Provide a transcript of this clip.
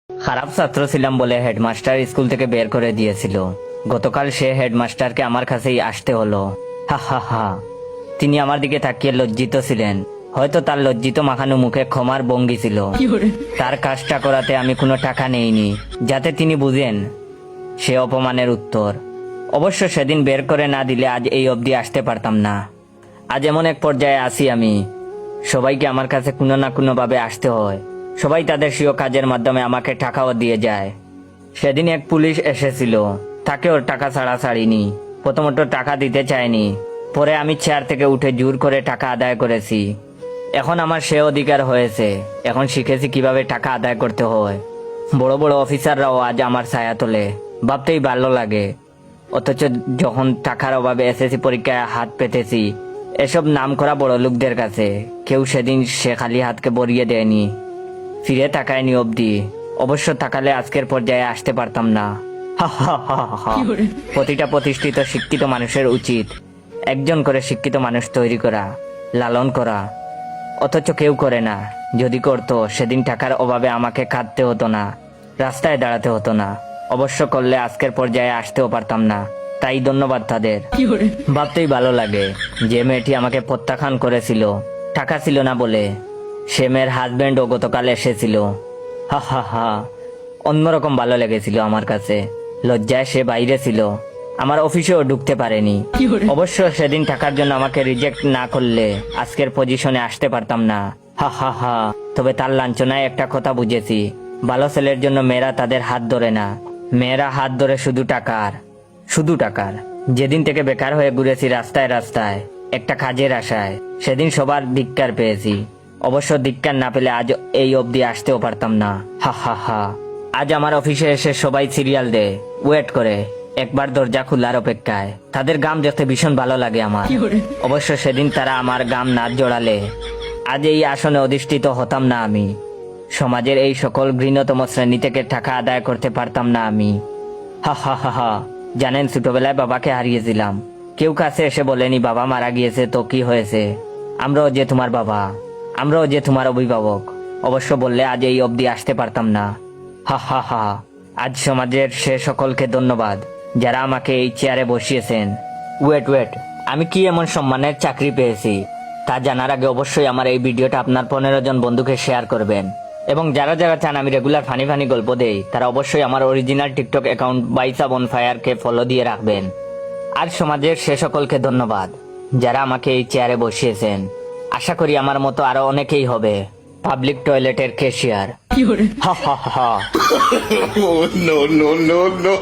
খারাপ ছাত্র ছিলাম বলে হেডমাস্টার স্কুল থেকে বের করে দিয়েছিল। গতকাল সে হেডমাস্টারকে আমার কাছেই আসতে হলো। হা হা হা। তিনি আমার দিকে তাকিয়ে লজ্জিত ছিলেন। হয়তো তার লজ্জিত মাখানো মুখে ক্ষমার ভঙ্গি ছিল। তার কাজটা করাতে আমি কোনো টাকা নেইনি, যাতে তিনি বুঝেন সে অপমানের উত্তর। অবশ্য সেদিন বের করে না দিলে আজ এই অবধি আসতে পারতাম না। আজ এমন এক পর্যায়ে আসি আমি, সবাইকে আমার কাছে কোনো না কোনো ভাবে আসতে হয়। সবাই তাদের স্বীয় কাজের মাধ্যমে আমাকে টাকাও দিয়ে যায়। সেদিন এক পুলিশ এসেছিল, তাকে ওর টাকা ছাড়া ছাড়িনি। প্রথমত টাকা দিতে চায়নি, পরে আমি চেয়ার থেকে উঠে জোর করে টাকা আদায় করেছি। এখন আমার সে অধিকার হয়েছে, এখন শিখেছি কিভাবে টাকা আদায় করতে হয়। বড় বড় অফিসাররাও আজ আমার ছায়া তোলে, ভাবতেই ভালো লাগে। অথচ যখন টাকার অভাবে এসএসসি পরীক্ষায় হাত পেতেছি এসব নামকরা বড় লোকদের কাছে, কেউ সেদিন সে খালি হাতকে বরিয়ে দেয়নি, ফিরে তাকায়নি অবধি। অবশ্য তাকালে আজকের পর্যায়ে আসতে পারতাম না। হা হা হা হা। প্রতিটা প্রতিষ্ঠিত শিক্ষিত মানুষের উচিত একজন করে শিক্ষিত মানুষ তৈরি করা, লালন করা। অথচ কেউ করে না। যদি করতো সেদিন টাকার অভাবে আমাকে কাঁদতে হতো না, রাস্তায় দাঁড়াতে হতো না। অবশ্য করলে আজকের পর্যায়ে আসতেও পারতাম না। তাই ধন্যবাদ তাদের। ভাবতেই ভালো লাগে, যে মেয়েটি আমাকে প্রত্যাখ্যান করেছিল টাকা ছিল না বলে, সে মেয়ের হাজবেন্ডও গতকাল এসেছিল। হা হা হা। অন্যরকম ভালো লেগেছিল আমার কাছে। লজ্জায় সে বাইরে ছিল, আমার অফিসেও ঢুকতে পারেনি। অবশ্য সেদিন টাকার জন্য আমাকে রিজেক্ট না করলে আজকের পজিশনে আসতে পারতাম না। হা হা হা। তবে তার লাঞ্ছনায় একটা কথা বুঝেছি, ভালো ছেলের জন্য মেয়েরা তাদের হাত ধরে না, মেয়েরা হাত ধরে শুধু টাকার, শুধু টাকার। যেদিন থেকে বেকার হয়ে ঘুরেছি রাস্তায় রাস্তায় একটা কাজের আশায়, সেদিন সবার ধিক্কার পেয়েছি। অবশ্য ধিক্কার না পেলে আজ এই অবধি আসতেও পারতাম না। হা হা হা। আজ আমার অফিসে এসে সবাই সিরিয়াল দেয়, ওয়েট করে, একবার দরজা খোলার অপেক্ষায়। তাদের গাম দেখতে ভীষণ ভালো লাগে আমার। অবশ্য সেদিন তারা আমার গাম না জোড়ালে আজ এই আসনে অধিষ্ঠিত হতাম না আমি। সমাজের এই সকল ঘৃণতম শ্রেণী থেকে টাকা আদায় করতে পারতাম না আমি। হা হা হা হা। জানেন, ছোটবেলায় বাবাকে হারিয়েছিলাম। কেউ কাছে এসে বলেনি বাবা মারা গিয়েছে তো কি হয়েছে, আমরাও যে তোমার বাবা, আমরাও যে তোমার অভিভাবক। অবশ্য বললে আজ এই অবধি আসতে পারতাম না। হা হা হা। আজ সমাজের সে সকলকে ধন্যবাদ যারা আমাকে এই চেয়ারে বসিয়েছেন। ওয়েট, আমি কি এমন সম্মানের চাকরি পেয়েছি তা জানার আগে অবশ্যই আমার এই ভিডিওটা আপনার 15 জন বন্ধুকে শেয়ার করবেন। এবং যারা যারা চান আমি রেগুলার ফানি গল্প দেই, তারা অবশ্যই আমার অরিজিনাল টিকটক অ্যাকাউন্ট বাইসা বনফায়ারকে ফলো দিয়ে রাখবেন। আর সমাজের সে সকলকে ধন্যবাদ যারা আমাকে এই চেয়ারে বসিয়েছেন। আশা করি আমার মতো আরো অনেকেই হবে পাবলিক টয়লেটের ক্যাশিয়ার। হা হা হা। Oh, no, no, no, no.